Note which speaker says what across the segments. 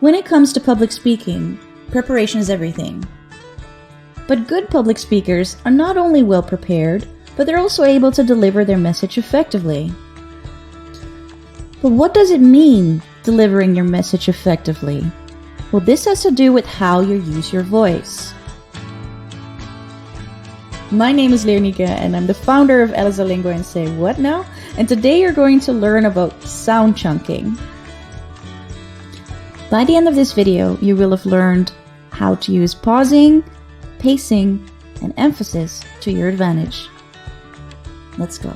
Speaker 1: When it comes to public speaking, preparation is everything. But good public speakers are not only well prepared, but they're also able to deliver their message effectively. But what does it mean, delivering your message effectively? Well, this has to do with how you use your voice. My name is Leonika and I'm the founder of LSA LINGUA and Say What Now? And today you're going to learn about sound chunking. By the end of this video, you will have learned how to use pausing, pacing, and emphasis to your advantage. Let's go.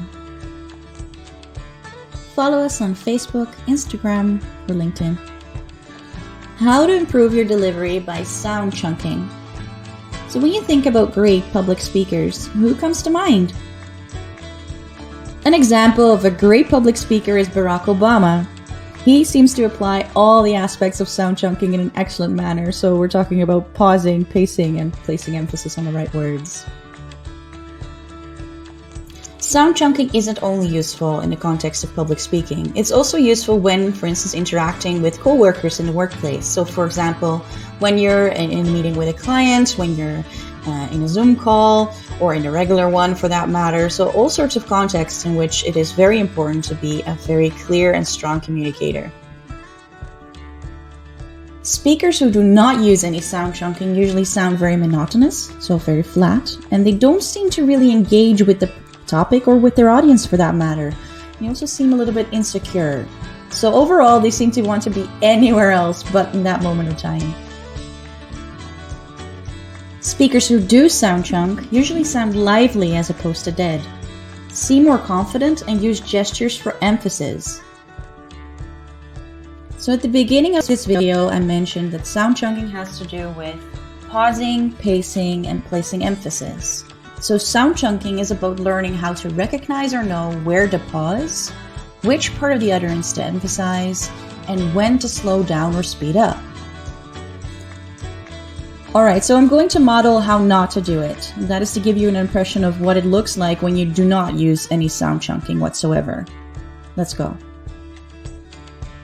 Speaker 1: Follow us on Facebook, Instagram, or LinkedIn. How to improve your delivery by sound chunking. So when you think about great public speakers, who comes to mind? An example of a great public speaker is Barack Obama. He seems to apply all the aspects of sound chunking in an excellent manner, so we're talking about pausing, pacing, and placing emphasis on the right words. Sound chunking isn't only useful in the context of public speaking, it's also useful when, for instance, interacting with co-workers in the workplace. So for example, when you're in a meeting with a client, when you're in a Zoom call, or in a regular one for that matter. So all sorts of contexts in which it is very important to be a very clear and strong communicator. Speakers who do not use any sound chunking usually sound very monotonous, so very flat, and they don't seem to really engage with the topic or with their audience for that matter. They also seem a little bit insecure. So overall, they seem to want to be anywhere else but in that moment of time. Speakers who do sound chunk usually sound lively as opposed to dead, seem more confident, and use gestures for emphasis. So at the beginning of this video, I mentioned that sound chunking has to do with pausing, pacing, and placing emphasis. So sound chunking is about learning how to recognize or know where to pause, which part of the utterance to emphasize, and when to slow down or speed up. Alright, so I'm going to model how not to do it. That is to give you an impression of what it looks like when you do not use any sound chunking whatsoever. Let's go.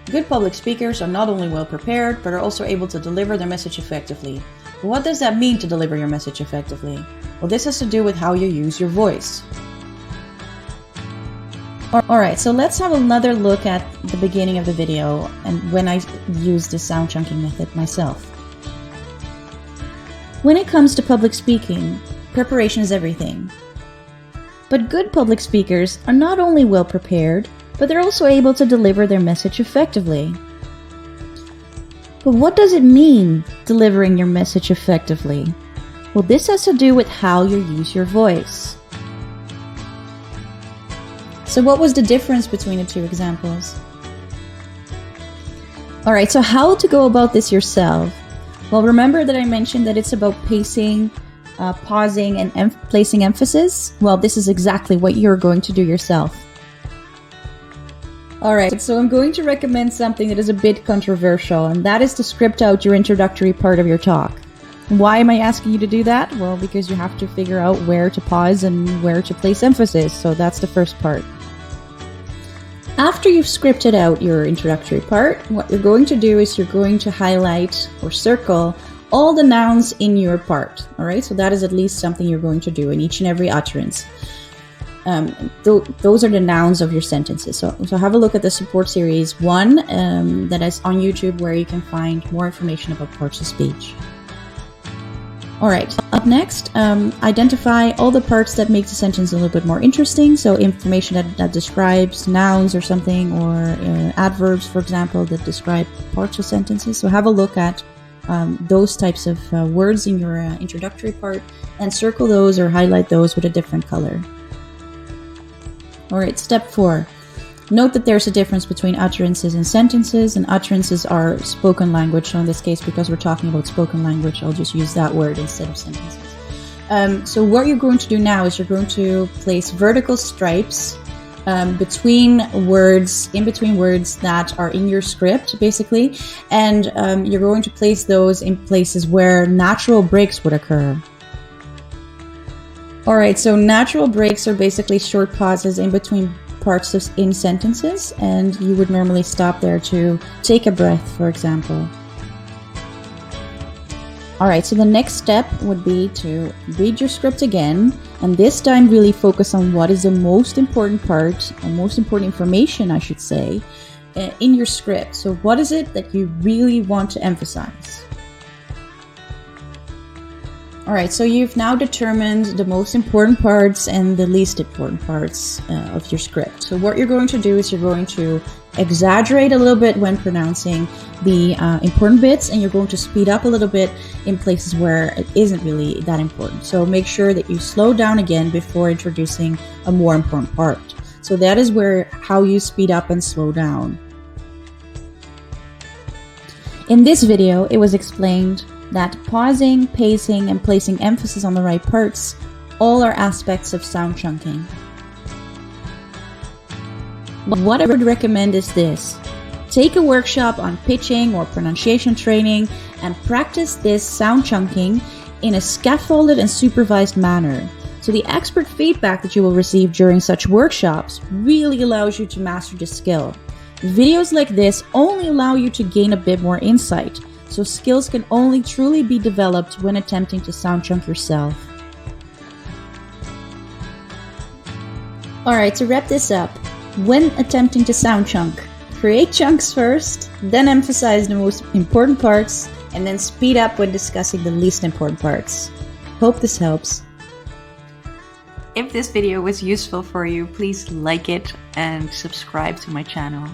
Speaker 1: Good public speakers are not only well prepared, but are also able to deliver their message effectively. But what does that mean, to deliver your message effectively? Well, this has to do with how you use your voice. Alright, so let's have another look at the beginning of the video and when I use the sound chunking method myself. When it comes to public speaking, preparation is everything. But good public speakers are not only well prepared, but they're also able to deliver their message effectively. But what does it mean, delivering your message effectively? Well, this has to do with how you use your voice. So what was the difference between the two examples? Alright, so how to go about this yourself? Well, remember that I mentioned that it's about pacing, pausing, and placing emphasis? Well, this is exactly what you're going to do yourself. Alright, so I'm going to recommend something that is a bit controversial, and that is to script out your introductory part of your talk. Why am I asking you to do that? Well, because you have to figure out where to pause and where to place emphasis, so that's the first part. After you've scripted out your introductory part, what you're going to do is you're going to highlight or circle all the nouns in your part. Alright, so that is at least something you're going to do in each and every utterance. Those are the nouns of your sentences. So have a look at the support series 1 that is on YouTube, where you can find more information about parts of speech. Alright, up next, identify all the parts that make the sentence a little bit more interesting. So information that describes nouns or something, or adverbs, for example, that describe parts of sentences. So have a look at those types of words in your introductory part and circle those or highlight those with a different color. Alright, step 4. Note that there's a difference between utterances and sentences, and utterances are spoken language. So in this case, because we're talking about spoken language, I'll just use that word instead of sentences. So what you're going to do now is you're going to place vertical stripes between words, in between words that are in your script, basically, and you're going to place those in places where natural breaks would occur. Alright, so natural breaks are basically short pauses in between parts in sentences, and you would normally stop there to take a breath, for example. Alright, so the next step would be to read your script again, and this time really focus on what is the most important part, or most important information, I should say, in your script. So what is it that you really want to emphasize? Alright, so you've now determined the most important parts and the least important parts of your script. So what you're going to do is you're going to exaggerate a little bit when pronouncing the important bits, and you're going to speed up a little bit in places where it isn't really that important. So make sure that you slow down again before introducing a more important part. So that is how you speed up and slow down. In this video, it was explained that pausing, pacing, and placing emphasis on the right parts all are aspects of sound chunking. What I would recommend is this. Take a workshop on pitching or pronunciation training and practice this sound chunking in a scaffolded and supervised manner. So the expert feedback that you will receive during such workshops really allows you to master this skill. Videos like this only allow you to gain a bit more insight, so skills can only truly be developed when attempting to sound chunk yourself. Alright, to wrap this up, when attempting to sound chunk, create chunks first, then emphasize the most important parts, and then speed up when discussing the least important parts. Hope this helps. If this video was useful for you, please like it and subscribe to my channel.